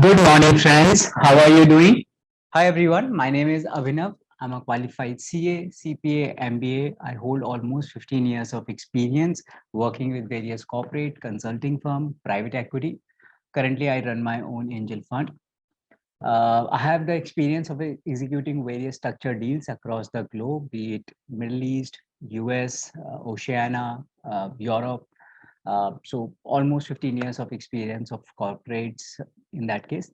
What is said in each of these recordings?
Good morning, friends. How are you doing? Hi, everyone. My name is Abhinav. I'm a qualified CA, CPA, MBA. I hold almost 15 years of experience working with various corporate consulting firm, private equity. Currently, I run my own angel fund. I have the experience of executing various structured deals across the globe, be it Middle East, US, Oceania, Europe. So almost 15 years of experience of corporates in that case.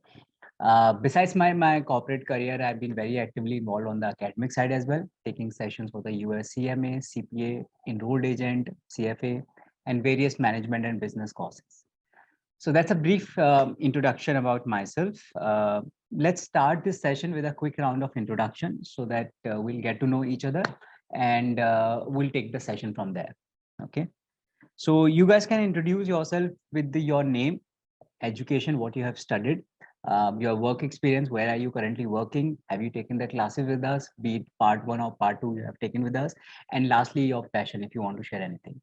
Besides my corporate career, I've been very actively involved on the academic side as well, taking sessions for the US-CMA, CPA, enrolled agent, CFA, and various management and business courses. So that's a brief introduction about myself. Let's start this session with a quick round of introduction so that we'll get to know each other and we'll take the session from there. Okay. So you guys can introduce yourself with your name, education, what you have studied, your work experience, where are you currently working, have you taken the classes with us, be it part one or part two you have taken with us, and lastly, your passion, if you want to share anything.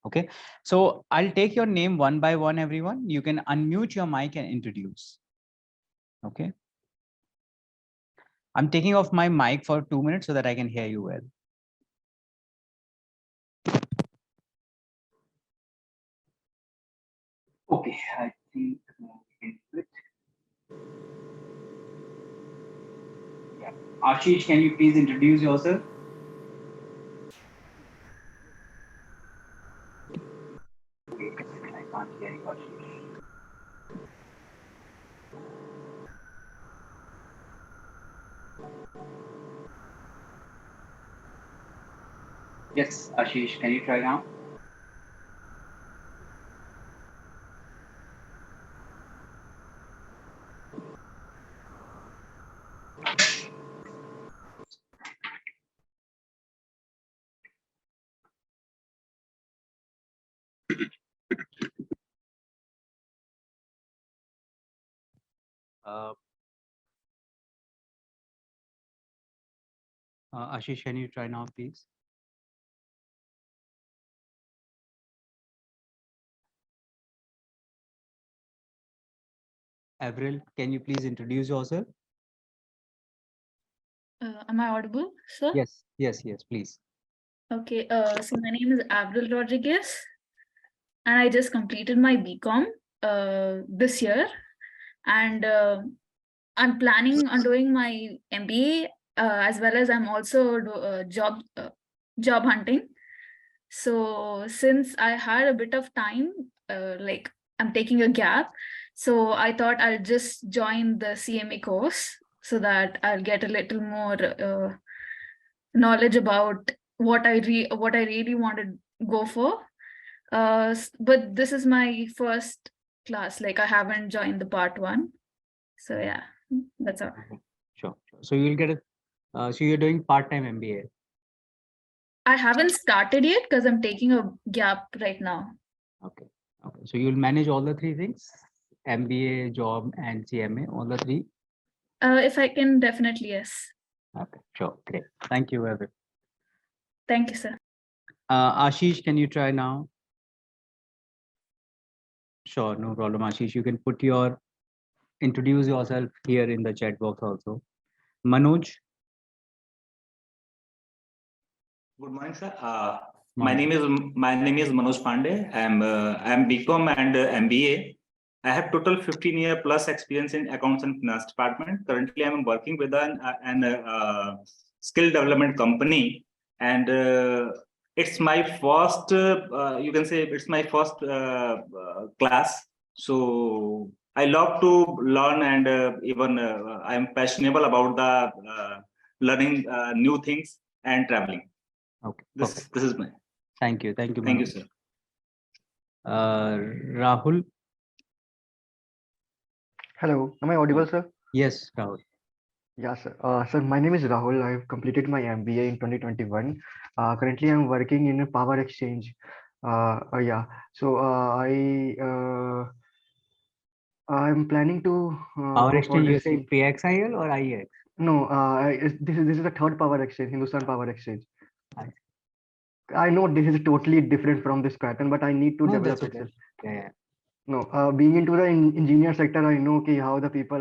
Okay, so I'll take your name one by one, everyone. You can unmute your mic and introduce. Okay. I'm taking off my mic for 2 minutes so that I can hear you well. Okay, I think we can do it. Yeah. Ashish, can you please introduce yourself? Wait a second, I can't hear you, Ashish. Yes, Ashish, can you try now? Uh, Ashish, can you try now, please? Avril, can you please introduce yourself? Am I audible, sir? Yes, yes, yes, please. Okay, so my name is Avril Rodriguez, and I just completed my BCom this year, and I'm planning on doing my MBA as well as I'm also job hunting. So since I had a bit of time, like I'm taking a gap, so I thought I'll just join the CMA course so that I'll get a little more knowledge about what I really want to go for. But this is my first class. Like I haven't joined the part one. So yeah, that's all. Sure, sure. So you'll get it. So you're doing part-time MBA. I haven't started yet because I'm taking a gap right now. Okay. Okay. So you'll manage all the three things, MBA, job, and CMA, all the three. If I can, definitely yes. Okay. Sure. Great. Thank you, Avril. Thank you, sir. Ashish, can you try now? Sure, no problem, Ashish. You can introduce yourself here in the chat box also. Manoj. Good morning, sir. Morning. My name is Manoj Pandey. I'm BCom and MBA. I have total 15-year plus experience in accounts and finance department. Currently, I'm working with an skill development company, and it's my first. You can say it's my first class. So I love to learn, and even I'm passionate about the learning new things and traveling. Okay. This is my. Thank you. Thank you, Thank you, Manoj. sir. Rahul. Hello, am I audible, sir? Yes, Rahul. Yeah, sir. Sir, my name is Rahul. I've completed my MBA in 2021. Currently, I'm working in a power exchange. Yeah. So I'm planning to Power go for exchange, the you're saying same. PXIL or IEX? No, this is the third power exchange, Hindustan Power Exchange. I- I know this is totally different from this pattern, but I need to No, develop that's it, okay. sir. Yeah, yeah. No, being into the engineer sector, I know ki how the people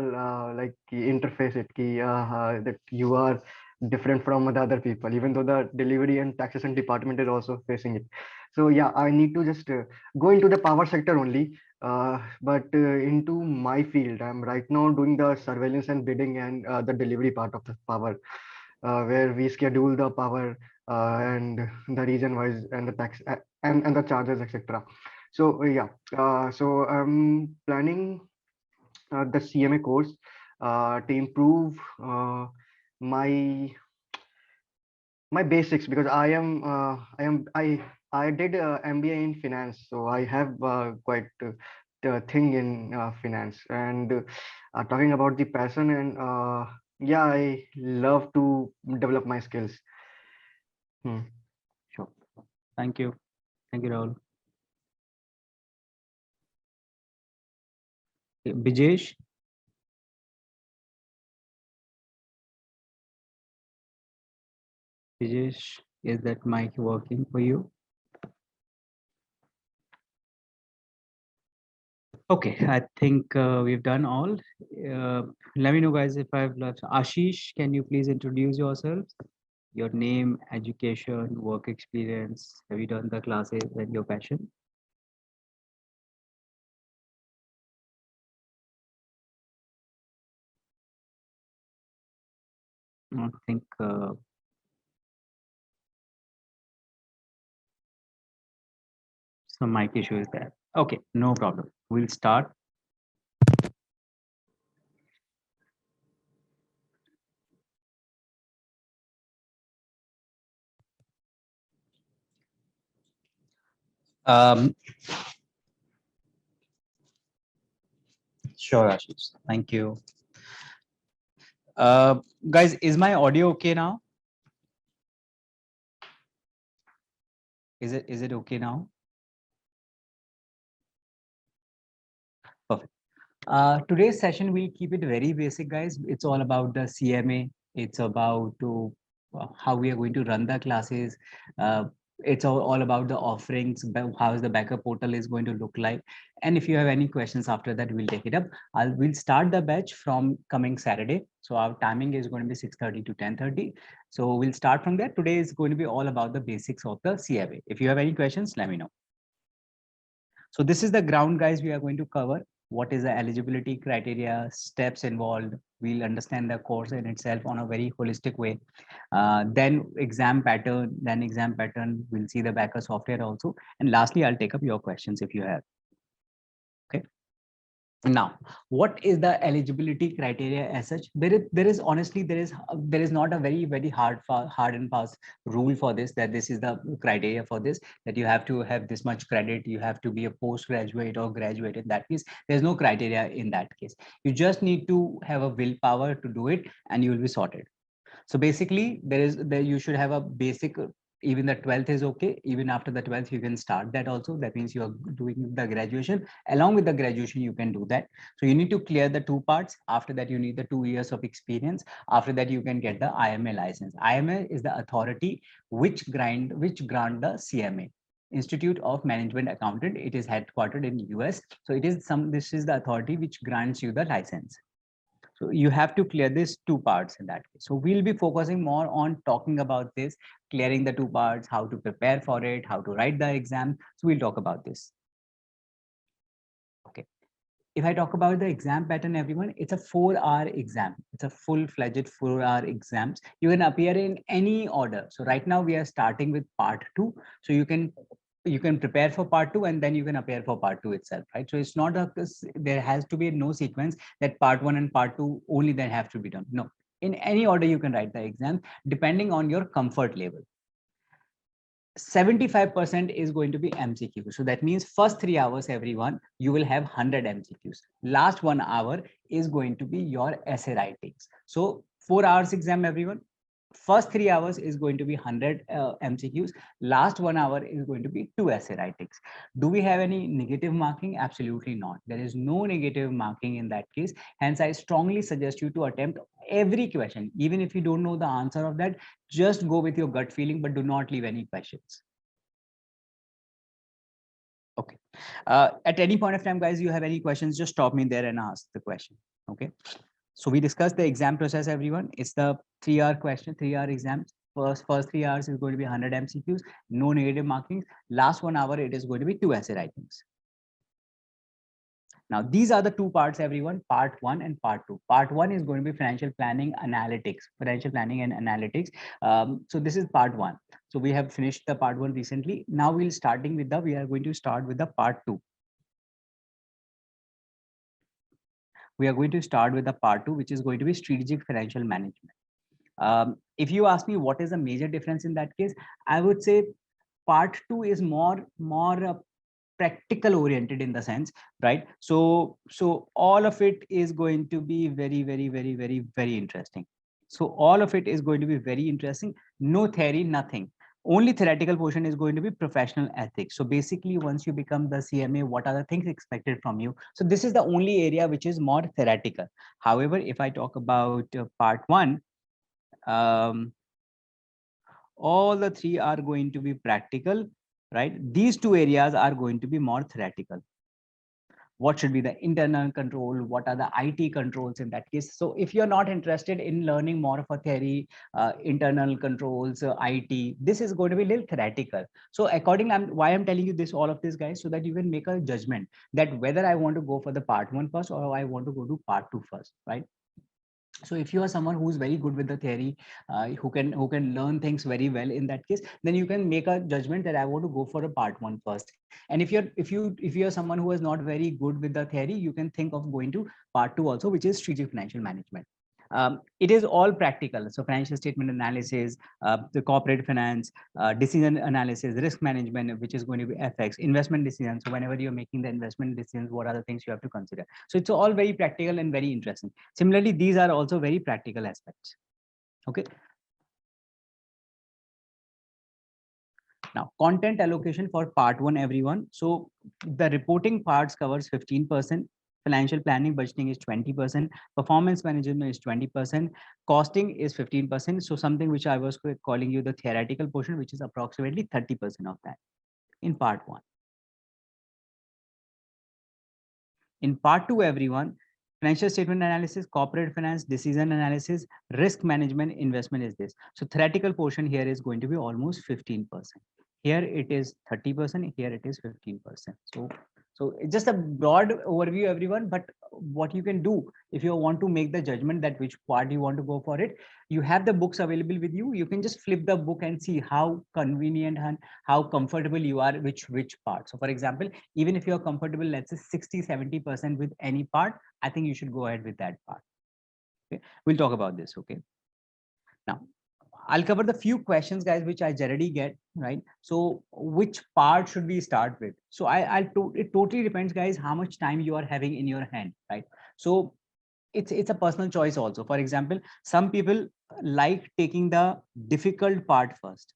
like ki interface it, ki that you are different from the other people, even though the delivery and taxation department is also facing it. So yeah, I need to just go into the power sector only, but into my field, I'm right now doing the surveillance and bidding and the delivery part of the power, where we schedule the power and the region wise and the tax and the charges, etc. So yeah, so I'm planning the CMA course to improve my my basics, because I did MBA in finance, so I have quite the thing in finance. And talking about the passion, and yeah, I love to develop my skills. Hmm. Sure. Thank you. Thank you, Rahul. Okay, Bijesh. Bijesh, is that mic working for you? Okay, I think we've done all. Let me know, guys, if I've left. Ashish, can you please introduce yourself? Your name, education, work experience. Have you done the classes and your passion? I think some mic issue is there. Okay, no problem. We'll start. Um, sure, Ashish. Thank you. Guys, is my audio okay now? Is it okay now? Perfect. Today's session, we'll keep it very basic, guys. It's all about the CMA. It's about how we are going to run the classes. It's all about the offerings, how the backup portal is going to look like. And if you have any questions after that, we'll take it up. We'll start the batch from coming Saturday. So our timing is going to be 6:30 to 10:30. So we'll start from there. Today is going to be all about the basics of the CMA. If you have any questions, let me know. So this is the ground, guys, we are going to cover. What is the eligibility criteria, steps involved. We'll understand the course in itself on a very holistic way. Then exam pattern, we'll see the backer software also. And lastly, I'll take up your questions if you have. Okay. Now, what is the eligibility criteria as such? There is honestly, there is not a very hard and fast rule for this, that this is the criteria for this, that you have to have this much credit, you have to be a postgraduate or graduate. In that case, there's no criteria in that case. You just need to have a willpower to do it and you will be sorted. So basically, you should have a basic, even the 12th is okay. Even after the 12th, you can start that also. That means you are doing the graduation. Along with the graduation, you can do that. So you need to clear the two parts. After that, you need the 2 years of experience. After that, you can get the IMA license. IMA is the authority which grant the CMA. Institute of Management Accountant. It is headquartered in US. So this is the authority which grants you the license. So you have to clear these two parts in that case. So we'll be focusing more on talking about this, clearing the two parts, how to prepare for it, how to write the exam. So we'll talk about this. Okay. If I talk about the exam pattern, everyone, it's a 4-hour exam. It's a full-fledged 4-hour exams. You can appear in any order. So right now we are starting with part 2. So you can prepare for part 2 and then you can appear for part 2 itself, right? So it's not there has to be no sequence that part 1 and part 2 only then have to be done. No, in any order you can write the exam depending on your comfort level. 75% is going to be MCQ. So that means first 3 hours, everyone, you will have 100 MCQs. Last 1 hour is going to be your essay writings. So 4 hours exam, everyone. First 3 hours is going to be 100 MCQs. Last 1 hour is going to be 2 essay writings. Do we have any negative marking? Absolutely not. There is no negative marking in that case. Hence, I strongly suggest you to attempt every question. Even if you don't know the answer of that, just go with your gut feeling, but do not leave any questions. Okay. At any point of time, guys, you have any questions, just stop me there and ask the question. Okay. So we discussed the exam process, everyone. It's the 3-hour question, 3-hour exam. First 3 hours is going to be 100 MCQs, no negative markings. Last 1 hour, it is going to be 2 essay writings. Now, these are the two parts, everyone, part 1 and part 2. Part 1 is going to be financial planning analytics, financial planning and analytics. So this is part 1. So we have finished the part 1 recently. Now we are going to start with the part 2. We are going to start with the part 2, which is going to be strategic financial management. If you ask me what is the major difference in that case, I would say part 2 is more practical oriented in the sense, right? So all of it is going to be very interesting. So all of it is going to be very interesting. No theory, nothing. Only theoretical portion is going to be professional ethics. So basically, once you become the CMA, what are the things expected from you? So this is the only area which is more theoretical. However, if I talk about part 1, all the 3 are going to be practical, right? These 2 areas are going to be more theoretical. What should be the internal control? What are the IT controls in that case? So if you're not interested in learning more of a theory, internal controls, IT, this is going to be a little theoretical. So accordingly, why I'm telling you this, all of this, guys, so that you can make a judgment that whether I want to go for the part 1 first or I want to go to part 2 first, right? So if you are someone who is very good with the theory, who can learn things very well in that case, then you can make a judgment that I want to go for a part 1 first. And if you're someone who is not very good with the theory, you can think of going to part 2 also, which is strategic financial management. It is all practical. So financial statement analysis, the corporate finance, decision analysis, risk management, which is going to be FX, investment decisions. So whenever you're making the investment decisions, what are the things you have to consider? So it's all very practical and very interesting. Similarly, these are also very practical aspects. Okay. Now, content allocation for part 1, everyone. So the reporting parts covers 15%. Financial planning, budgeting is 20%. Performance management is 20%. Costing is 15%. So something which I was calling you the theoretical portion, which is approximately 30% of that in part 1. In part 2, everyone, financial statement analysis, corporate finance, decision analysis, risk management, investment is this. So theoretical portion here is going to be almost 15%. Here it is 30%, here it is 15%. So it's just a broad overview, everyone. But what you can do if you want to make the judgment that which part you want to go for it, you have the books available with you. You can just flip the book and see how convenient and how comfortable you are which part. So for example, even if you're comfortable, let's say 60-70% with any part, I think you should go ahead with that part. Okay, we'll talk about this. Okay, now I'll cover the few questions, guys, which I generally get, right? So which part should we start with? So it totally depends, guys, how much time you are having in your hand, right? So it's a personal choice also. For example, some people like taking the difficult part first.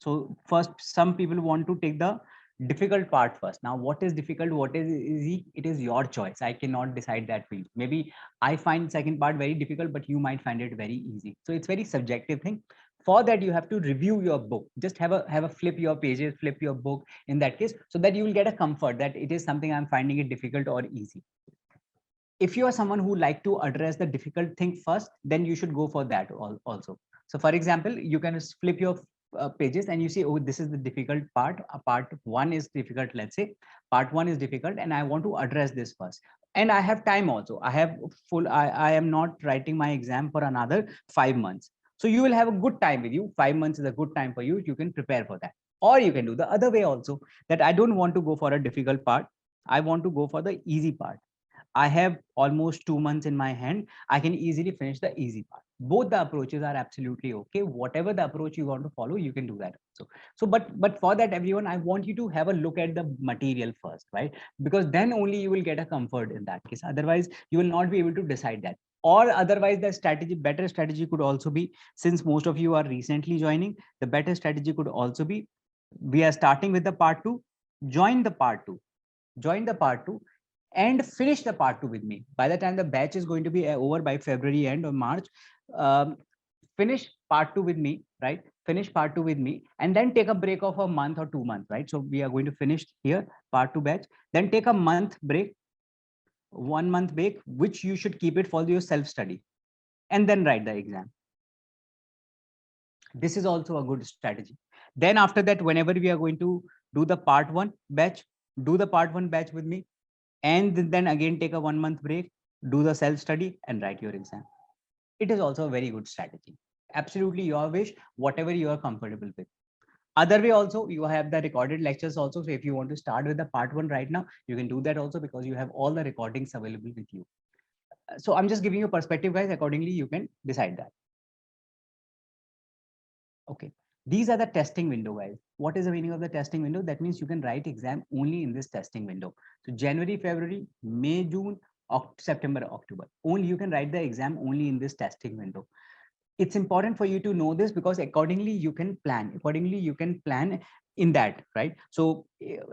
So first, some people want to take the difficult part first. Now, what is difficult, what is easy, it is your choice. I cannot decide that for you. Maybe I find second part very difficult, but you might find it very easy. So it's very subjective thing. For that, you have to review your book. Just have a flip your pages, flip your book in that case, so that you will get a comfort that it is something I'm finding it difficult or easy. If you are someone who like to address the difficult thing first, then you should go for that also. So for example, you can flip your pages and you see, oh, this is the difficult part. Part 1 is difficult, let's say. Part 1 is difficult and I want to address this first. And I have time also. I am not writing my exam for another 5 months. So you will have a good time with you. 5 months is a good time for you. You can prepare for that. Or you can do the other way also, that I don't want to go for a difficult part. I want to go for the easy part. I have almost 2 months in my hand. I can easily finish the easy part. Both the approaches are absolutely okay. Whatever the approach you want to follow, you can do that. But for that, everyone, I want you to have a look at the material first, right? Because then only you will get a comfort in that case. Otherwise, you will not be able to decide that. Or otherwise, the better strategy could also be, since most of you are recently joining, the better strategy could also be, we are starting with the part 2, join the part 2 and finish the part 2 with me. By the time the batch is going to be over by February end or March, finish part 2 with me, right? Finish part 2 with me, and then take a break of a month or 2 months, right? So we are going to finish here part 2 batch, then take a month break, 1 month break, which you should keep it for your self study, and then write the exam. This is also a good strategy. Then after that, whenever we are going to do the part 1 batch, do the part 1 batch with me, and then again take a 1 month break, do the self study, and write your exam. It is also a very good strategy. Absolutely your wish, whatever you are comfortable with. Other way also, you have the recorded lectures also. So if you want to start with the part 1 right now, you can do that also, because you have all the recordings available with you. So I'm just giving you a perspective, guys. Accordingly, you can decide that. Okay. These are the testing window, guys. What is the meaning of the testing window? That means you can write exam only in this testing window. So January, February, May, June, September, October. Only you can write the exam only in this testing window. It's important for you to know this, because accordingly you can plan in that, right? So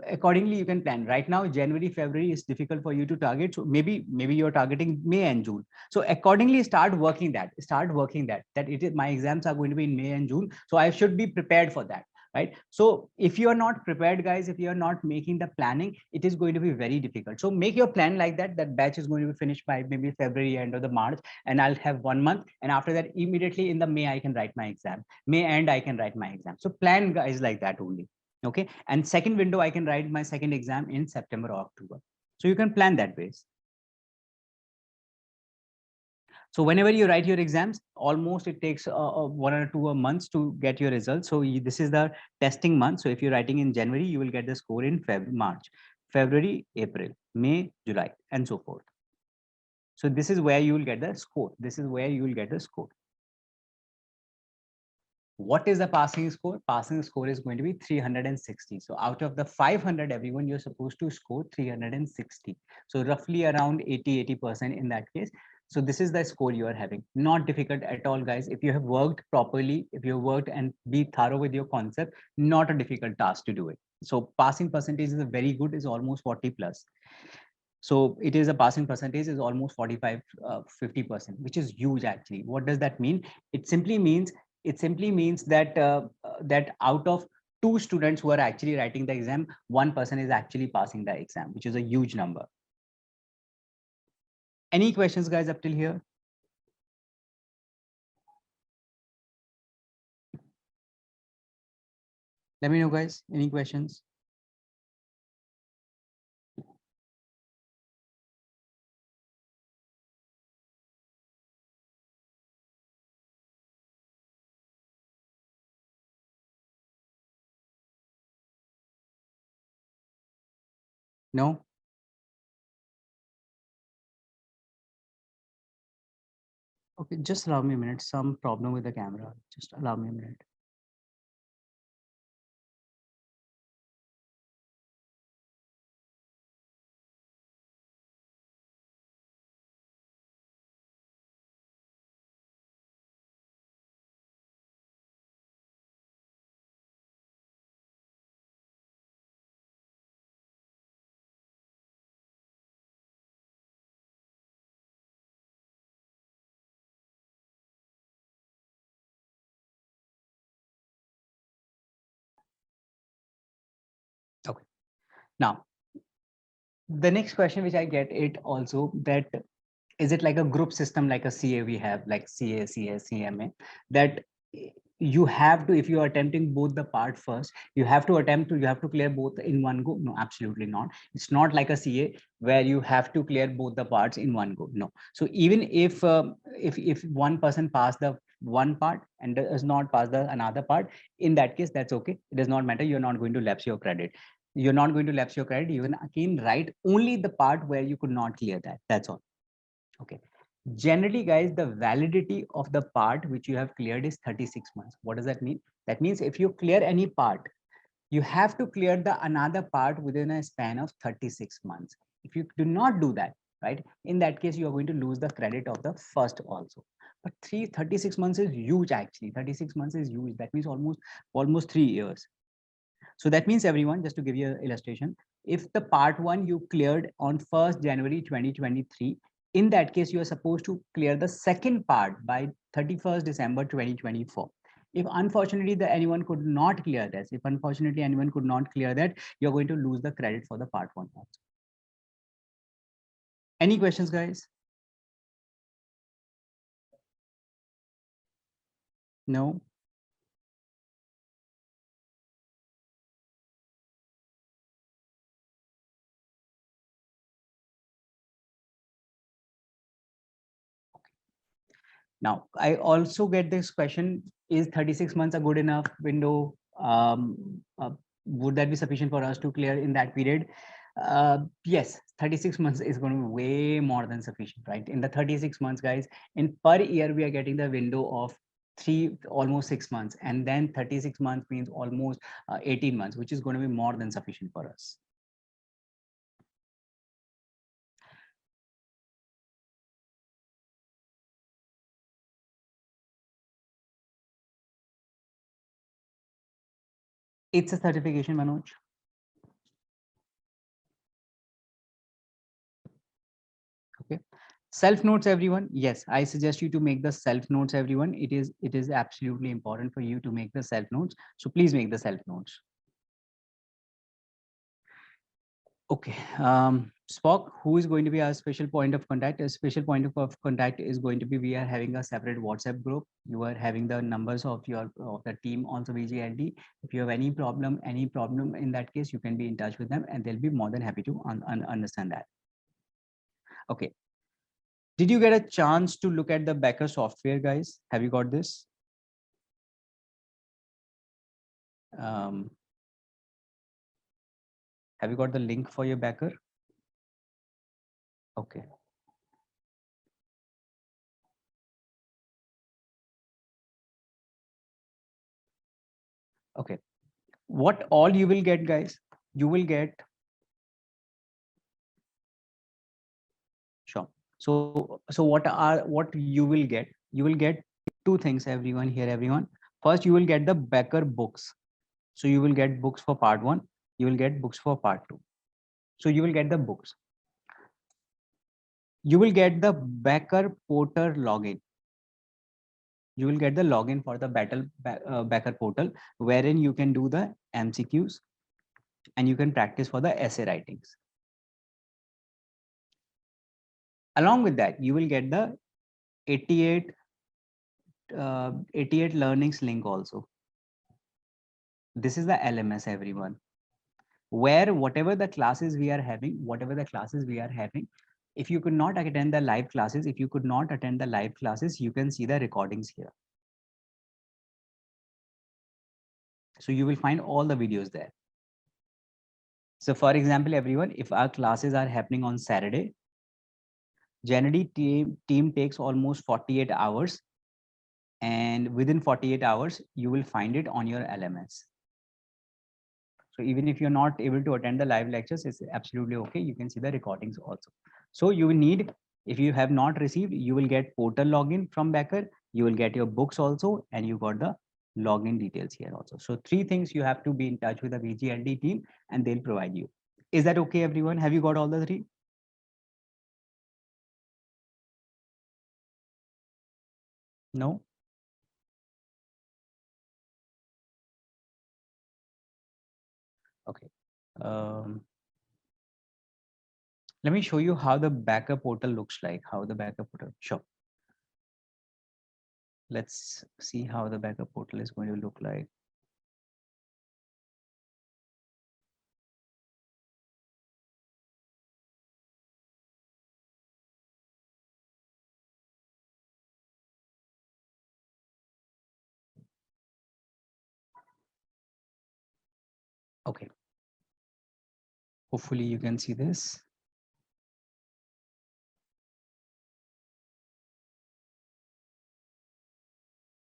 accordingly you can plan. Right now January, February is difficult for you to target, so maybe you're targeting May and June. So accordingly start working that it is, my exams are going to be in May and June, so I should be prepared for that, right? So if you are not prepared, guys, if you are not making the planning, it is going to be very difficult. So make your plan like that batch is going to be finished by maybe February end of the March, and I'll have 1 month, and after that immediately in the May I can write my exam. May end I can write my exam. So plan, guys, like that only. Okay. And second window, I can write my second exam in September or October. So you can plan that base. So whenever you write your exams, almost it takes 1 or 2 months to get your results. So this is the testing month. So if you're writing in January, you will get the score in March, February, April, May, July, and so forth. So this is where you will get the score. This is where you will get the score. What is the passing score? Passing score is going to be 360. So out of the 500, everyone, you're supposed to score 360. So roughly around 80% in that case. So this is the score you are having. Not difficult at all, guys. If you have worked properly, if you have worked and be thorough with your concept, not a difficult task to do it. So passing percentage is a very good, is almost 40 plus. So it is a passing percentage is almost 45, 50%, which is huge actually. What does that mean? It simply means that that out of 2 students who are actually writing the exam, 1 person is actually passing the exam, which is a huge number. Any questions, guys, up till here? Let me know, guys. Any questions? No? Okay, just allow me a minute. Some problem with the camera. Just allow me a minute. Okay. Now, the next question which I get it also, that is it like a group system like a CA we have, like CA, CS, CMA, that you have to, if you are attempting both the part first, you have to clear both in one go? No, absolutely not. It's not like a CA where you have to clear both the parts in one go. No. So even if one person passed the one part and does not pass the another part, in that case, that's okay. It does not matter. You're not going to lapse your credit. You're not going to lapse your credit. You can again write only the part where you could not clear that. That's all. Okay. Generally, guys, the validity of the part which you have cleared is 36 months. What does that mean? That means if you clear any part, you have to clear the another part within a span of 36 months. If you do not do that, right, in that case, you are going to lose the credit of the first also. But 36 months is huge actually. 36 months is huge. That means almost 3 years. So that means, everyone, just to give you an illustration, if the part 1 you cleared on 1st January 2023, In that case, you are supposed to clear the second part by 31st December 2024. If unfortunately anyone could not clear this, if unfortunately anyone could not clear that, you're going to lose the credit for the part 1 also. Any questions, guys? No? Now, I also get this question, is 36 months a good enough window? Would that be sufficient for us to clear in that period? Yes, 36 months is going to be way more than sufficient, right? In the 36 months, guys, in per year, we are getting the window of almost 6 months. And then 36 months means almost 18 months, which is going to be more than sufficient for us. It's a certification, Manoj. Okay. Self notes, everyone. Yes, I suggest you to make the self notes, everyone. It is absolutely important for you to make the self notes. So please make the self notes. Okay. Spock, who is going to be our special point of contact? A special point of contact is going to be, we are having a separate WhatsApp group. You are having the numbers of the team, also VGLD. If you have any problem in that case, you can be in touch with them and they'll be more than happy to understand that. Okay. Did you get a chance to look at the Becker software, guys? Have you got this? Have you got the link for your Becker? Okay. Okay. What all you will get, guys? You will get. Sure. So what you will get? You will get two things, everyone here, everyone. First, you will get the Becker books. So you will get books for part 1. You will get books for part 2. So you will get the books. You will get the Becker Porter login. You will get the login for the Becker portal, wherein you can do the MCQs and you can practice for the essay writings. Along with that, you will get the 88 learnings link also. This is the LMS, everyone, where whatever the classes we are having, if you could not attend the live classes, you can see the recordings here. So you will find all the videos there. So for example, everyone, if our classes are happening on Saturday, generally team takes almost 48 hours, and within 48 hours, you will find it on your LMS. So even if you're not able to attend the live lectures, it's absolutely okay. You can see the recordings also. So you will need, if you have not received, you will get portal login from Becker, you will get your books also, and you got the login details here also. So 3 things you have to be in touch with the VGLD team and they'll provide you. Is that okay, everyone? Have you got all the 3? No? Okay. Let me show you how the Becker portal looks like. Sure. Let's see how the Becker portal is going to look like. Okay. Hopefully you can see this.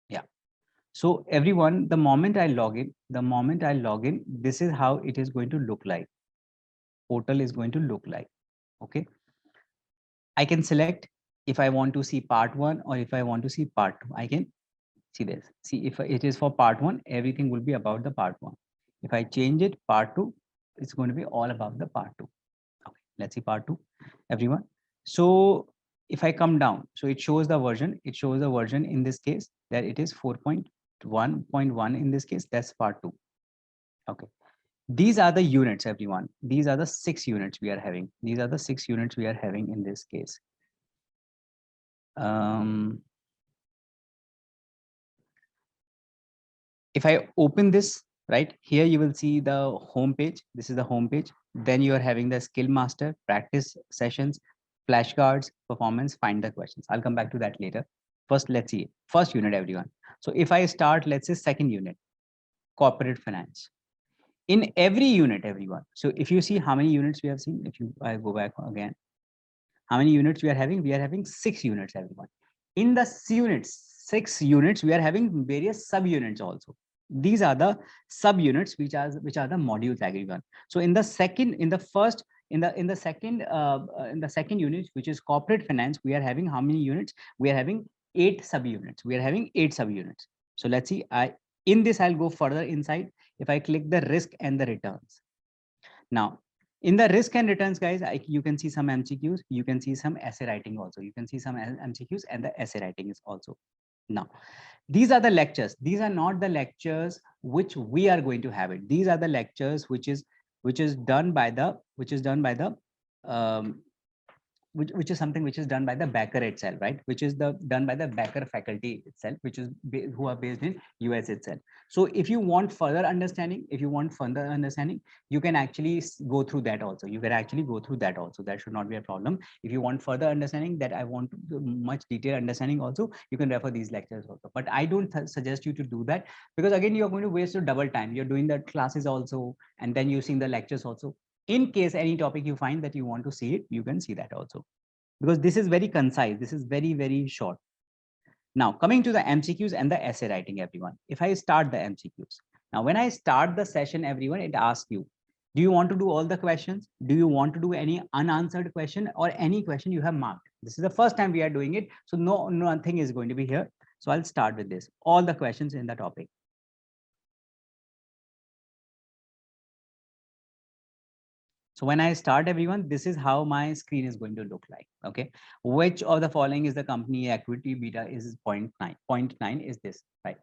Yeah. So everyone, the moment I log in, this is how it is going to look like. Portal is going to look like. Okay. I can select if I want to see part 1 or if I want to see part 2. I can see this. See, if it is for part 1, everything will be about the part 1. If I change it part 2, it's going to be all about the part 2. Okay, let's see part 2, everyone. So if I come down, so it shows the version. It shows the version in this case that it is 4.1.1 in this case. That's part 2. Okay. These are the units, everyone. These are the 6 units we are having. These are the 6 units we are having in this case. If I open this, right here, you will see the home page. This is the home page. Then you are having the skill master, practice sessions, flashcards, performance, find the questions. I'll come back to that later. First, let's see first unit, everyone. So if I start, let's say second unit, corporate finance. In every unit, everyone. So if you see how many units we have seen, if I go back again, how many units we are having? We are having 6 units, everyone. In the 6 units, we are having various subunits also. These are the subunits which are the modules, everyone. So in the second unit, which is corporate finance, we are having how many units? We are having 8 subunits. We are having 8 subunits. So let's see. In this, I'll go further inside. If I click the risk and the returns. Now, in the risk and returns, guys, you can see some MCQs. You can see some essay writing also. You can see some MCQs and the essay writing is also. Now, these are the lectures. These are not the lectures which we are going to have it. These are the lectures which is done by the which is something which is done by the backer itself, right? Which is done by the backer faculty itself, which is who are based in US itself. So if you want further understanding, you can actually go through that also. That should not be a problem. If you want further understanding, that I want much detailed understanding also, you can refer these lectures also. But I don't suggest you to do that, because again, you're going to waste your double time. You're doing the classes also, and then using the lectures also. In case any topic you find that you want to see it, you can see that also, because this is very concise. This is very, very short. Now, coming to the MCQs and the essay writing, everyone. If I start the MCQs, now when I start the session, everyone, it asks you, do you want to do all the questions? Do you want to do any unanswered question or any question you have marked? This is the first time we are doing it. So nothing is going to be here. So I'll start with this, all the questions in the topic. So when I start, everyone, this is how my screen is going to look like. Okay. Which of the following is the company equity beta is 0.9? 0.9 is this, right?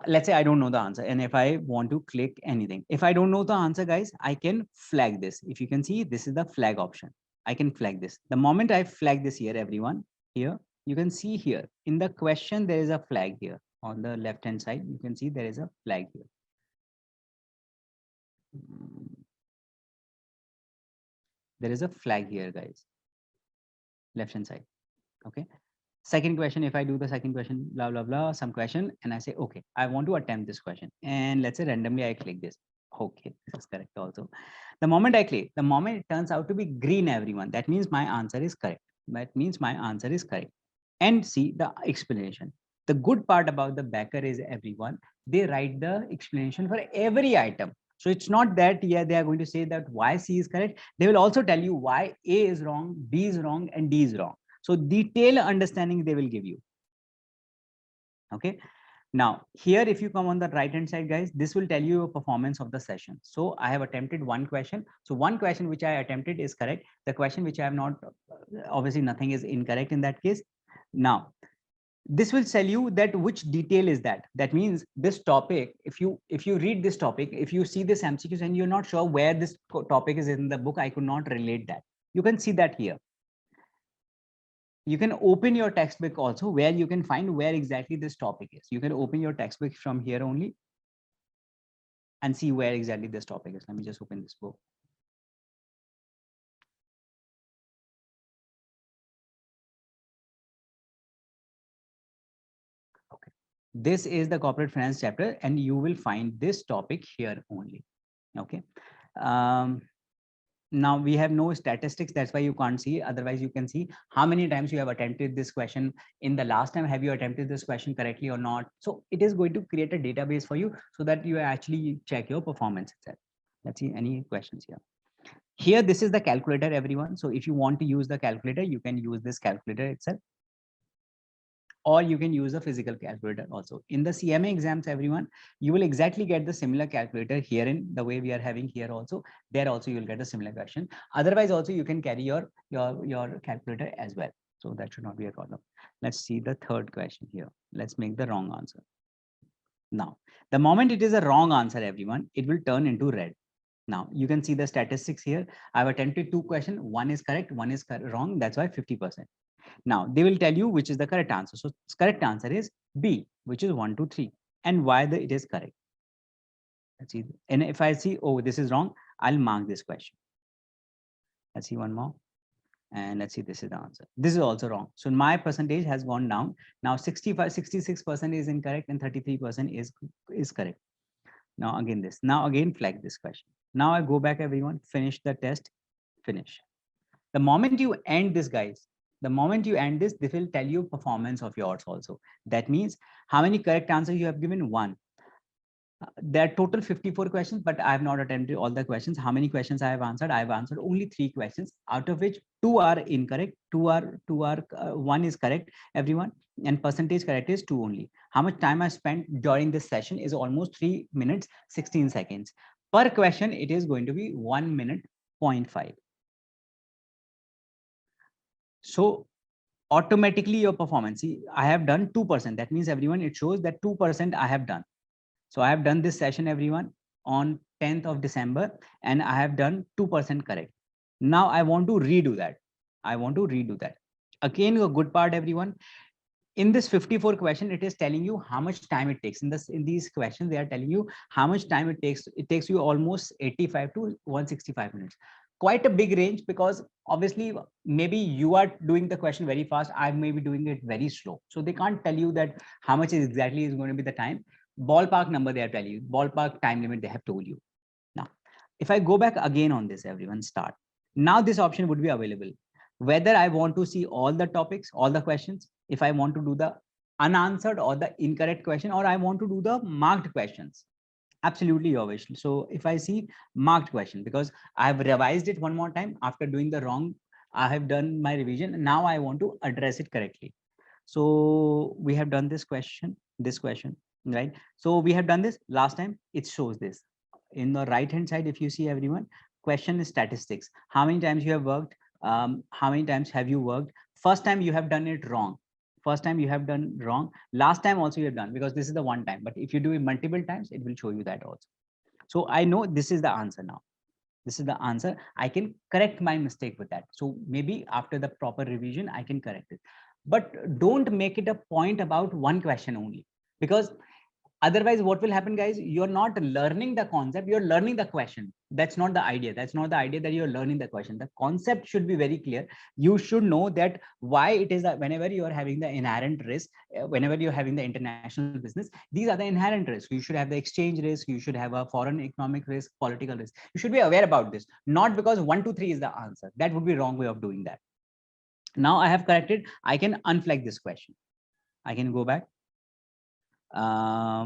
Let's say I don't know the answer. And if I want to click anything, if I don't know the answer, guys, I can flag this. If you can see, this is the flag option. I can flag this. The moment I flag this here, everyone, here, you can see here in the question, there is a flag here on the left-hand side. You can see there is a flag here. There is a flag here, guys, left hand side. Okay. Second question, if I do the second question, blah, blah, blah, some question, and I say, okay, I want to attempt this question. And let's say randomly I click this. Okay, this is correct also. The moment I click, the moment it turns out to be green, everyone, that means my answer is correct. And see the explanation. The good part about the backer is, everyone, they write the explanation for every item. So it's not that, yeah, they are going to say that why C is correct. They will also tell you why A is wrong, B is wrong, and D is wrong. So detailed understanding they will give you. Okay. Now here, if you come on the right hand side, guys, this will tell you your performance of the session. So I have attempted one question. So one question which I attempted is correct. The question which I have not, obviously nothing is incorrect in that case. Now, this will tell you that which detail is that. That means this topic, if you read this topic, if you see this MCQs and you're not sure where this topic is in the book, I could not relate that. You can see that here. You can open your textbook also, where you can find where exactly this topic is. You can open your textbook from here only and see where exactly this topic is. Let me just open this book. Okay. This is the corporate finance chapter, and you will find this topic here only. Okay. Now we have no statistics, that's why you can't see. Otherwise, you can see how many times you have attempted this question in the last time. Have you attempted this question correctly or not? So it is going to create a database for you so that you actually check your performance itself. Let's see any questions here. Here, this is the calculator, everyone. So if you want to use the calculator, you can use this calculator itself, or you can use a physical calculator also. In the CMA exams, everyone, you will exactly get the similar calculator here in the way we are having here also. There also you will get a similar question. Otherwise also you can carry your calculator as well. So that should not be a problem. Let's see the third question here. Let's make the wrong answer. Now, the moment it is a wrong answer, everyone, it will turn into red. Now, you can see the statistics here. I've attempted 2 questions. One is correct, one is wrong. That's why 50%. Now, they will tell you which is the correct answer. So, correct answer is B, which is 1, 2, 3. And why it is correct. Let's see. And if I see, oh, this is wrong, I'll mark this question. Let's see one more. And let's see, this is the answer. This is also wrong. So my percentage has gone down. Now 66% is incorrect and 33% is correct. Now again this. Now again flag this question. Now I go back, everyone, finish the test, finish. The moment you end this, guys, the moment you end this will tell you performance of yours also. That means how many correct answers you have given? 1. There are total 54 questions, but I have not attempted all the questions. How many questions I have answered? I have answered only 3 questions, out of which 2 are incorrect, 1 is correct, everyone, and percentage correct is 2 only. How much time I spent during this session is almost 3 minutes, 16 seconds. Per question, it is going to be 1 minute, 0.5. So automatically your performance, see, I have done 2%. That means, everyone, it shows that 2% I have done. So I have done this session, everyone, on 10th of December, and I have done 2% correct. Now I want to redo that. I want to redo that. Again, a good part, everyone. In this 54 question, it is telling you how much time it takes. In these questions, they are telling you how much time it takes. It takes you almost 85 to 165 minutes. Quite a big range, because obviously maybe you are doing the question very fast. I may be doing it very slow. So they can't tell you that how much exactly is going to be the time. Ballpark number they are telling you, ballpark time limit they have told you. Now, if I go back again on this, everyone, start. Now this option would be available. Whether I want to see all the topics, all the questions, if I want to do the unanswered or the incorrect question, or I want to do the marked questions. Absolutely your wish. So if I see marked question, because I have revised it one more time after doing the wrong, I have done my revision. Now I want to address it correctly. So we have done this question, right? So we have done this last time. It shows this in the right hand side. If you see, everyone, question is statistics. How many times you have worked? How many times have you worked? First time you have done it wrong. First time you have done wrong. Last time also you have done, because this is the one time. But if you do it multiple times, it will show you that also. So I know this is the answer now. This is the answer. I can correct my mistake with that. So maybe after the proper revision, I can correct it. But don't make it a point about one question only, because otherwise what will happen, guys, you're not learning the concept, you're learning the question. That's not the idea. That's not the idea that you're learning the question. The concept should be very clear. You should know that why it is that whenever you are having the inherent risk, whenever you're having the international business, these are the inherent risks. You should have the exchange risk, you should have a foreign economic risk, political risk. You should be aware about this, not because 1, 2, 3 is the answer. That would be wrong way of doing that. Now I have corrected. I can unflag this question. I can go back. I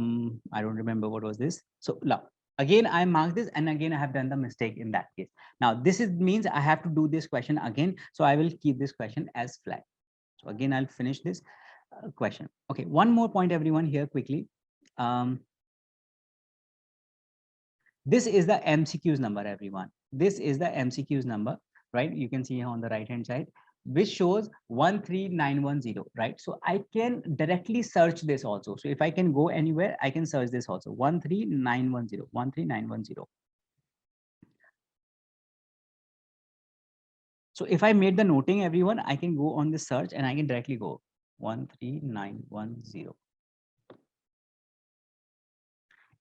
don't remember what was this. So now again I mark this, and again I have done the mistake in that case. Now this means I have to do this question again. So I will keep this question as flag. So again I'll finish this question. Okay, one more point, everyone, here quickly. This is the MCQs number, everyone. This is the MCQs number, right? You can see here on the right hand side, which shows 13910, right? So I can directly search this also. So if I can go anywhere, I can search this also. 13910, 13910. So if I made the noting, everyone, I can go on the search and I can directly go 13910.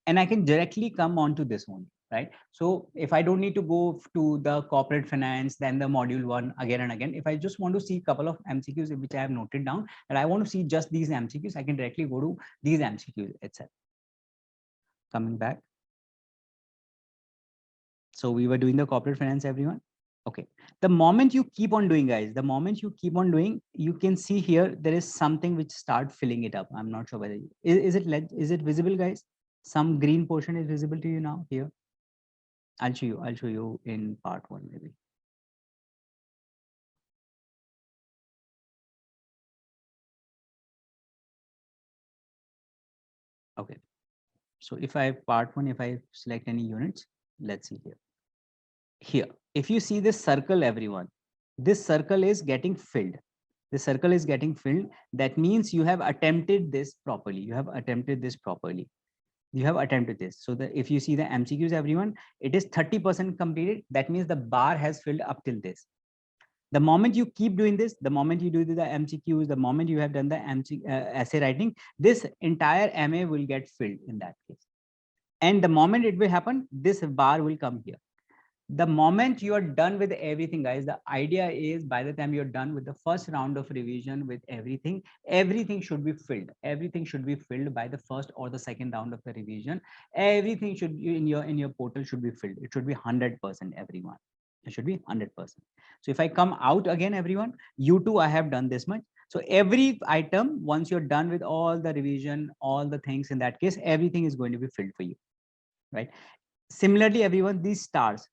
And I can directly come onto this one, right? So if I don't need to go to the corporate finance, then the module 1 again and again, if I just want to see a couple of MCQs which I have noted down, and I want to see just these MCQs, I can directly go to these MCQs itself. Coming back. So we were doing the corporate finance, everyone. Okay. The moment you keep on doing, guys, the moment you keep on doing, you can see here, there is something which start filling it up. I'm not sure whether, is it visible, guys? Some green portion is visible to you now here. I'll show you in part 1 maybe. Okay. So if I have part 1, if I select any units, let's see here. Here, if you see this circle, everyone, this circle is getting filled. The circle is getting filled. That means you have attempted this properly. You have attempted this properly. You have attempted this. So if you see the MCQs, everyone, it is 30% completed. That means the bar has filled up till this. The moment you keep doing this, the moment you do the MCQs, the moment you have done the essay writing, this entire MA will get filled in that case. And the moment it will happen, this bar will come here. The moment you are done with everything, guys, the idea is by the time you're done with the first round of revision with everything should be filled. Everything should be filled by the first or the second round of the revision. Everything should in your portal should be filled. It should be 100%, everyone. It should be 100%. So if I come out again, everyone, you too, I have done this much. So every item, once you're done with all the revision, all the things in that case, everything is going to be filled for you, right? Similarly, everyone, these stars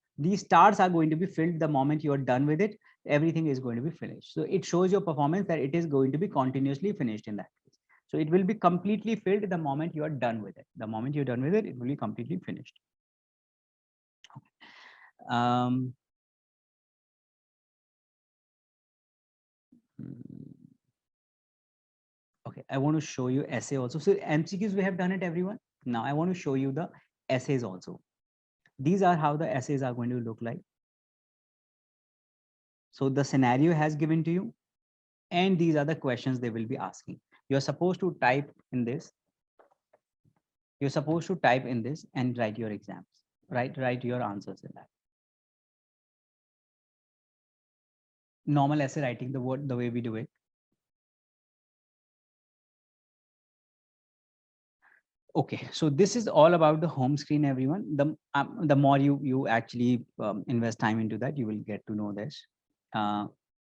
are going to be filled the moment you are done with it. Everything is going to be finished. So it shows your performance that it is going to be continuously finished in that case. So it will be completely filled the moment you are done with it. The moment you're done with it, it will be completely finished. Okay, I want to show you essay also. So MCQs, we have done it, everyone. Now I want to show you the essays also. These are how the essays are going to look like. So the scenario has given to you, and these are the questions they will be asking. You're supposed to type in this. You're supposed to type in this and write your exams, write your answers in that. Normal essay writing, the way we do it. Okay, so this is all about the home screen, everyone. The more you actually invest time into that, you will get to know this.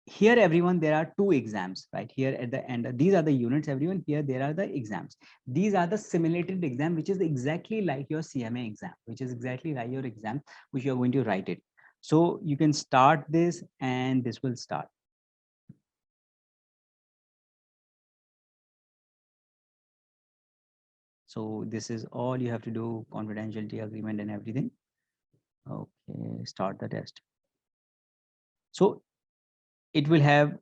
Here, everyone, there are two exams, right? Here at the end, these are the units, everyone. Here, there are the exams. These are the simulated exam, which is exactly like your CMA exam, which is exactly like your exam, which you're going to write it. So you can start this and this will start. So this is all you have to do, confidentiality agreement and everything. Okay, start the test. So it will have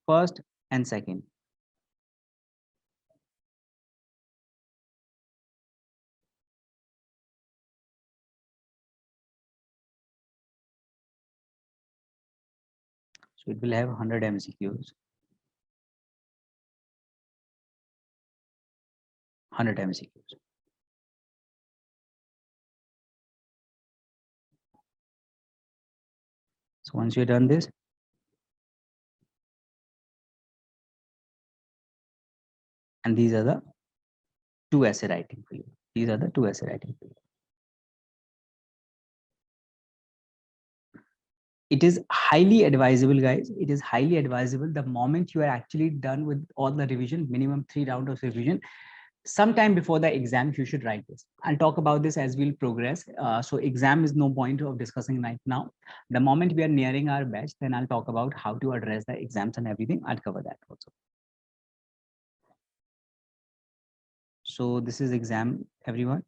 first and second. So it will have 100 MCQs. 100 MCQs. So once you're done this, and these are the two essay writing for you. These are the two essay writing for you. It is highly advisable, guys. It is highly advisable the moment you are actually done with all the revision, minimum 3 rounds of revision, sometime before the exam, you should write this. I'll talk about this as we'll progress. So exam is no point of discussing right now. The moment we are nearing our batch, then I'll talk about how to address the exams and everything. I'll cover that also. So this is exam, everyone.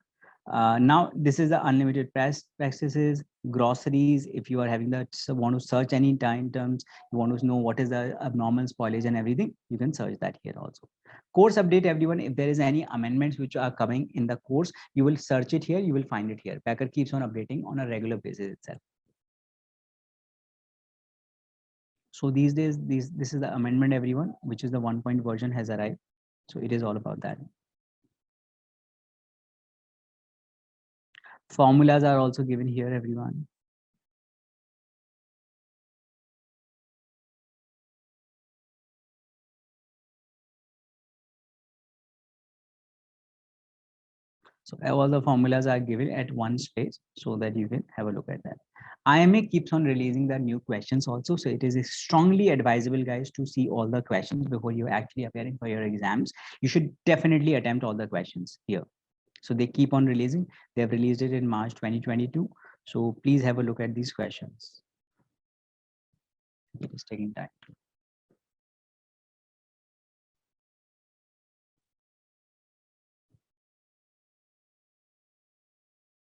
Now this is the unlimited practices, groceries. If you are having that, want to search any time terms, you want to know what is the abnormal spoilage and everything, you can search that here also. Course update, everyone. If there is any amendments which are coming in the course, you will search it here. You will find it here. Packer keeps on updating on a regular basis itself. So these days, this is the amendment, everyone, which is the 1 version has arrived. So it is all about that. Formulas are also given here, everyone. So all the formulas are given at one space so that you can have a look at that. IMA keeps on releasing the new questions also. So it is strongly advisable, guys, to see all the questions before you're actually appearing for your exams. You should definitely attempt all the questions here. So they keep on releasing. They have released it in March 2022. So please have a look at these questions. It is taking time.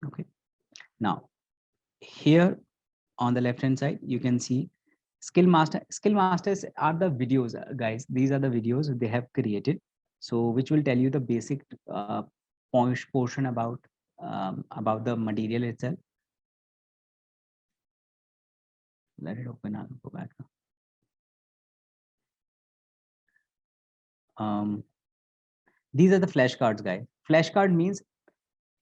Okay. Now, here on the left hand side, you can see Skill masters are the videos, guys. These are the videos they have created. So which will tell you the basic portion about the material itself. Let it open. I'll go back. These are the flashcards, guys. Flashcard means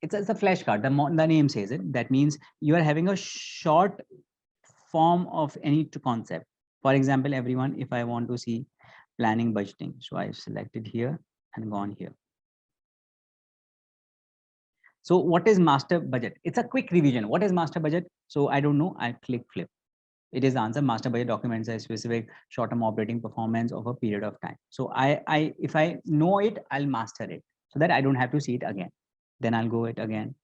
it's a flashcard. The name says it. That means you are having a short form of any concept. For example, everyone, if I want to see planning budgeting, so I've selected here and gone here. So what is master budget? It's a quick revision. What is master budget? So I don't know. I click flip. It is the answer. Master budget documents a specific short-term operating performance of a period of time. So if I know it, I'll master it so that I don't have to see it again. Then I'll go it again.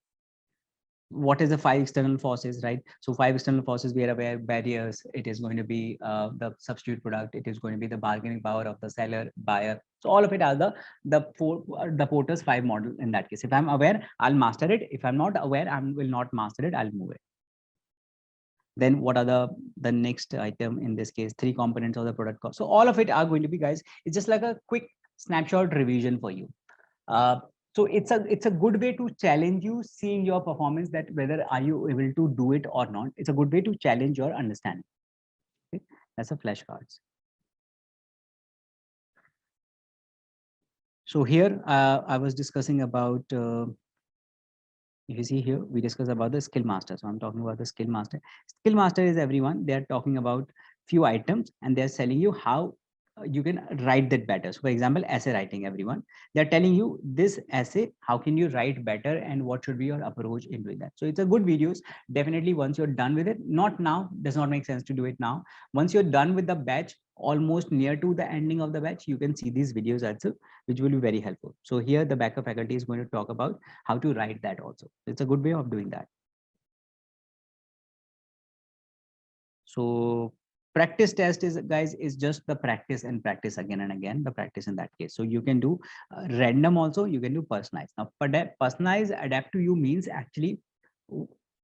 What is the 5 external forces, right? So 5 external forces, we are aware: barriers. It is going to be the substitute product. It is going to be the bargaining power of the seller, buyer. So all of it are the Porter's 5 model in that case. If I'm aware, I'll master it. If I'm not aware, I will not master it. I'll move it. Then what are the next item in this case? 3 components of the product cost. So all of it are going to be, guys, it's just like a quick snapshot revision for you. So it's a good way to challenge you, seeing your performance, that whether are you able to do it or not. It's a good way to challenge your understanding. Okay? That's a flashcards. So here I was discussing about if you see here, we discuss about the skill master. So I'm talking about the skill master. Skill master is everyone. They're talking about few items and they're telling you how you can write that better. So for example, essay writing, everyone, they're telling you this essay, how can you write better and what should be your approach in doing that. So it's a good videos. Definitely once you're done with it, not now, does not make sense to do it now. Once you're done with the batch, almost near to the ending of the batch, you can see these videos also, which will be very helpful. So here the backup faculty is going to talk about how to write that also. It's a good way of doing that. So practice test is, guys, is just the practice and practice again and again, the practice in that case. So you can do random also, you can do personalized. Now personalized adapt to you means actually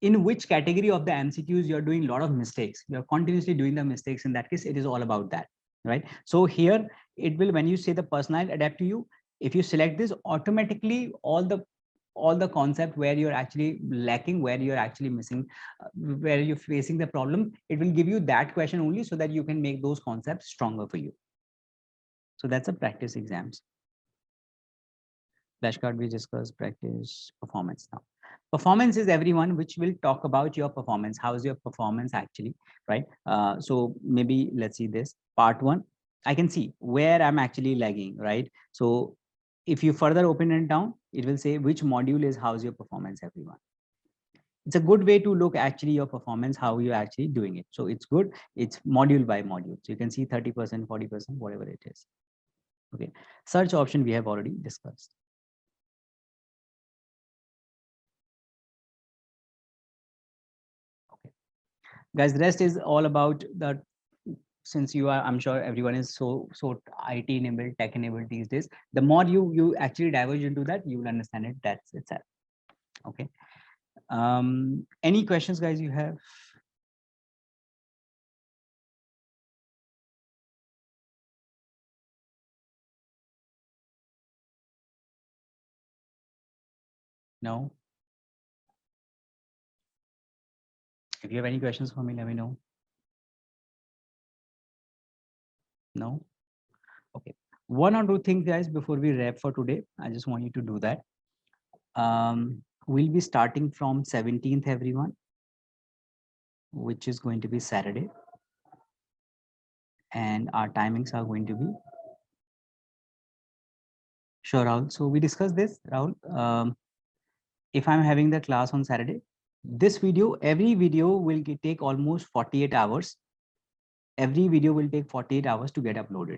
in which category of the MCQs you're doing a lot of mistakes. You're continuously doing the mistakes. In that case, it is all about that, right? So here it will, when you say the personalized adapt to you, if you select this, automatically all the concept where you're actually lacking, where you're actually missing, where you're facing the problem, it will give you that question only so that you can make those concepts stronger for you. So that's a practice exams. Flashcard, we discuss practice performance now. Performance is everyone, which will talk about your performance. How's your performance actually, right? So maybe let's see this part 1. I can see where I'm actually lagging, right? So if you further open it down, it will say which module is how's your performance, everyone. It's a good way to look actually your performance, how you're actually doing it. So it's good. It's module by module. So you can see 30%, 40%, whatever it is. Okay. Search option we have already discussed. Okay. Guys, the rest is all about the, since you are, I'm sure everyone is so IT enabled, tech enabled these days. The more you actually diverge into that, you will understand it. That's itself. Okay. Any questions, guys, you have? No. If you have any questions for me, let me know. No. Okay. 1 or 2 things, guys, before we wrap for today. I just want you to do that. We'll be starting from 17th, everyone, which is going to be Saturday. And our timings are going to be, sure, Rahul. So we discussed this, Rahul. If I'm having the class on Saturday, this video, every video will take almost 48 hours. Every video will take 48 hours to get uploaded.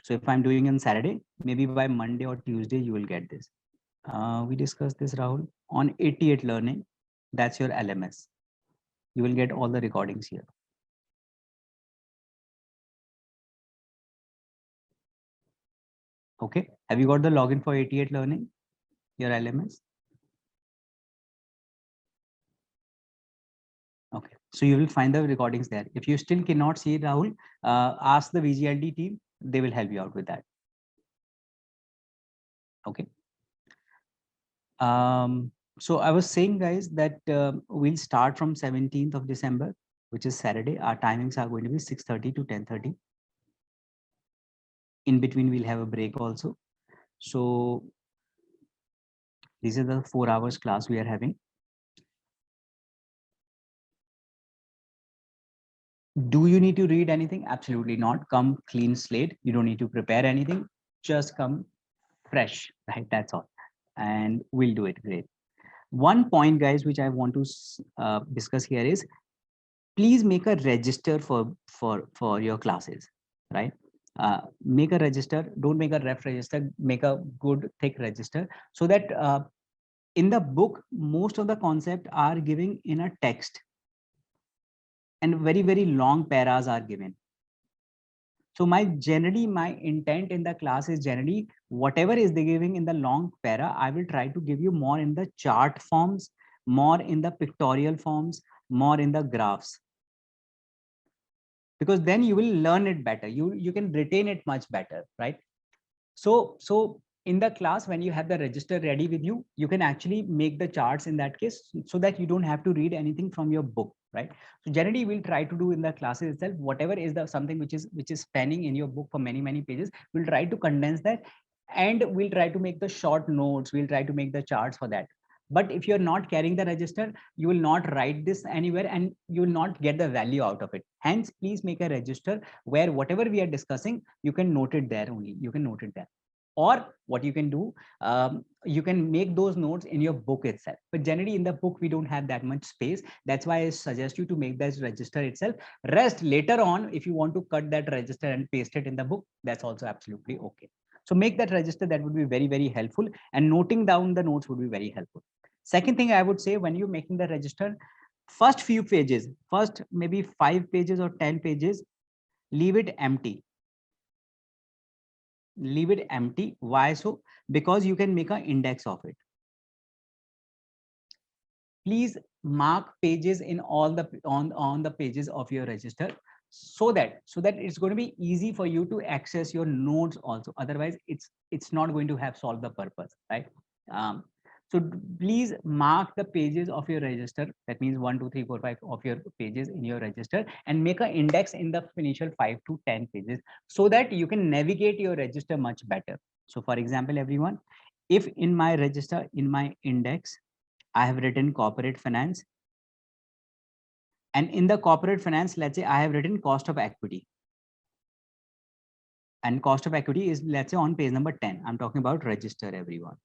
So if I'm doing on Saturday, maybe by Monday or Tuesday, you will get this. We discussed this, Rahul, on 88 learning. That's your LMS. You will get all the recordings here. Okay. Have you got the login for 88 learning, your LMS? Okay. So you will find the recordings there. If you still cannot see it, Rahul, ask the VGLD team. They will help you out with that. Okay. So I was saying, guys, that we'll start from 17th of December, which is Saturday. Our timings are going to be 6:30 to 10:30. In between, we'll have a break also. So these are the 4 hours class we are having. Do you need to read anything? Absolutely not. Come clean slate. You don't need to prepare anything. Just come fresh, right? That's all. And we'll do it great. One point, guys, which I want to discuss here is, please make a register for your classes, right? Make a register. Don't make a ref register. Make a good thick register, so that in the book, most of the concept are given in a text, and very long paras are given. So my intent in the class is generally whatever is they giving in the long para, I will try to give you more in the chart forms, more in the pictorial forms, more in the graphs. Because then you will learn it better. You can retain it much better, right? So in the class, when you have the register ready with you, you can actually make the charts in that case, so that you don't have to read anything from your book, right? So generally we'll try to do in the classes itself, whatever is the something which is spanning in your book for many pages, we'll try to condense that, and we'll try to make the short notes, we'll try to make the charts for that. But if you're not carrying the register, you will not write this anywhere, and you will not get the value out of it. Hence, please make a register where whatever we are discussing, you can note it there only. You can note it there. Or what you can do, you can make those notes in your book itself. But generally in the book, we don't have that much space. That's why I suggest you to make that register itself. Rest later on, if you want to cut that register and paste it in the book, that's also absolutely okay. So make that register. That would be very helpful. And noting down the notes would be very helpful. Second thing I would say, when you're making the register, first few pages, first maybe 5 pages or 10 pages, leave it empty. Leave it empty. Why so? Because you can make an index of it. Please mark pages in all the on the pages of your register, so that it's going to be easy for you to access your notes also. Otherwise it's not going to have solved the purpose, right? So please mark the pages of your register. That means 1, 2, 3, 4, 5 of your pages in your register, and make an index in the initial 5 to 10 pages, so that you can navigate your register much better. So for example, everyone, if in my register, in my index, I have written corporate finance, and in the corporate finance, let's say I have written cost of equity, and cost of equity is, let's say, on page number 10. I'm talking about register, everyone.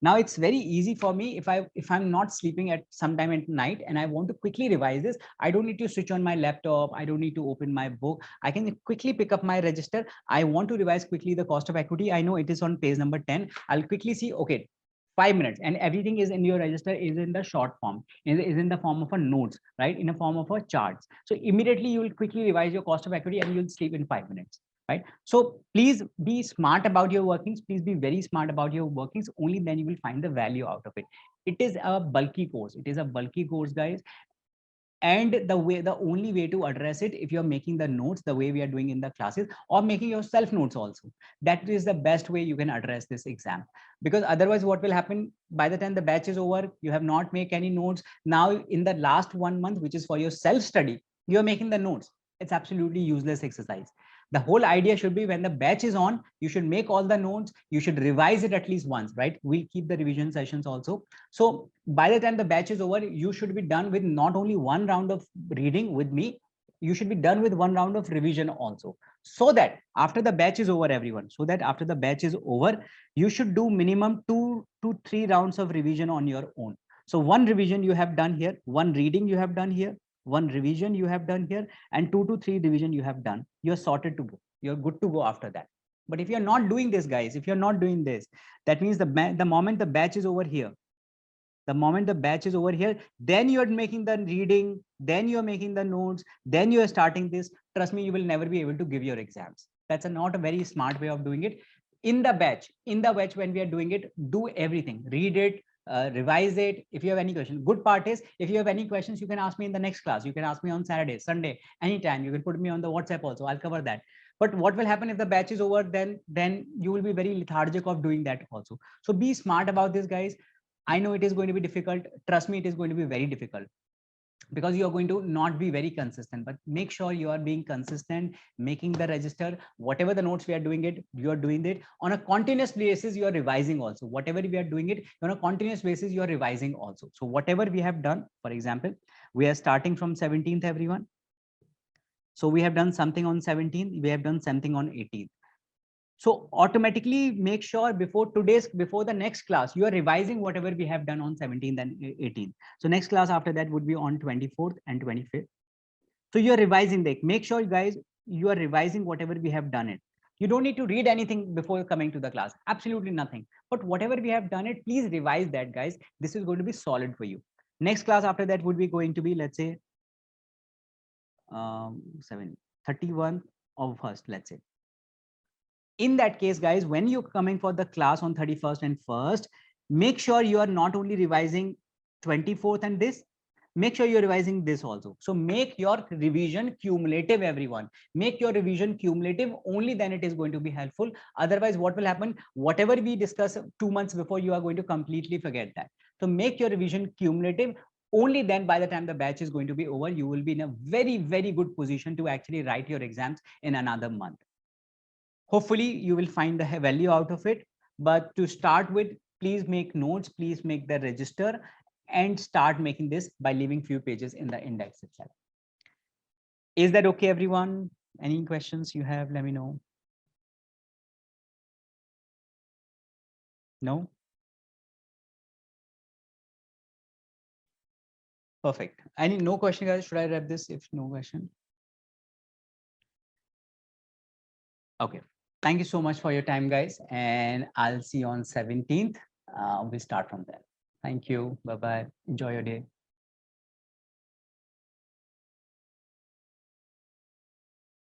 Now it's very easy for me, if I'm not sleeping at sometime at night and I want to quickly revise this, I don't need to switch on my laptop, I don't need to open my book, I can quickly pick up my register. I want to revise quickly the cost of equity, I know it is on page number 10. I'll quickly see, okay, 5 minutes, and everything is in your register, is in the short form, is in the form of a notes, right, in a form of a charts. So immediately you will quickly revise your cost of equity and you'll sleep in 5 minutes. Right? So please be smart about your workings. Please be very smart about your workings. Only then you will find the value out of it. It is a bulky course. It is a bulky course, guys. And the only way to address it, if you're making the notes the way we are doing in the classes, or making your self notes also, that is the best way you can address this exam. Because otherwise what will happen, by the time the batch is over, you have not make any notes. Now in the last 1 month, which is for your self study, you are making the notes. It's absolutely useless exercise. The whole idea should be, when the batch is on, you should make all the notes, you should revise it at least once, right? We'll keep the revision sessions also. So by the time the batch is over, you should be done with not only 1 round of reading with me, you should be done with 1 round of revision also. So that after the batch is over, everyone, so that after the batch is over, you should do minimum 2 to 3 rounds of revision on your own. So 1 revision you have done here, 1 reading you have done here, 1 revision you have done here, and 2 to 3 revision you have done. You're sorted to go. You're good to go after that. But if you're not doing this, guys, if you're not doing this, that means the moment the batch is over here, the moment the batch is over here, then you're making the reading, then you're making the notes, then you're starting this. Trust me, you will never be able to give your exams. That's not a very smart way of doing it. In the batch, when we are doing it, do everything. Read it, revise it. If you have any question, good part is if you have any questions, you can ask me in the next class. You can ask me on Saturday, Sunday, anytime. You can put me on the WhatsApp also. I'll cover that. But what will happen if the batch is over? Then you will be very lethargic of doing that also. So be smart about this, guys. I know it is going to be difficult. Trust me, it is going to be very difficult, because you are going to not be very consistent, but make sure you are being consistent, making the register. Whatever the notes we are doing it, you are doing it on a continuous basis. You are revising also. Whatever we are doing it on a continuous basis, you are revising also. So whatever we have done, for example, we are starting from 17th, everyone. So we have done something on 17th, we have done something on 18th. So automatically make sure before the next class, you are revising whatever we have done on 17th and 18th. So next class after that would be on 24th and 25th. So you're revising that. Make sure, guys, you are revising whatever we have done it. You don't need to read anything before coming to the class. Absolutely nothing. But whatever we have done it, please revise that, guys. This is going to be solid for you. Next class after that would be going to be, let's say, 31 of first, let's say. In that case, guys, when you're coming for the class on 31st and 1st, make sure you are not only revising 24th and this, make sure you're revising this also. So make your revision cumulative, everyone. Make your revision cumulative, only then it is going to be helpful. Otherwise, what will happen? Whatever we discuss 2 months before, you are going to completely forget that. So make your revision cumulative. Only then, by the time the batch is going to be over, you will be in a very, very good position to actually write your exams in another month. Hopefully you will find the value out of it. But to start with, please make notes, please make the register, and start making this by leaving few pages in the index itself. Is that okay, everyone? Any questions you have, let me know. No? Perfect. No question, guys? Should I wrap this if no question? Okay. Thank you so much for your time, guys. And I'll see you on 17th. We'll start from there. Thank you. Bye-bye. Enjoy your day.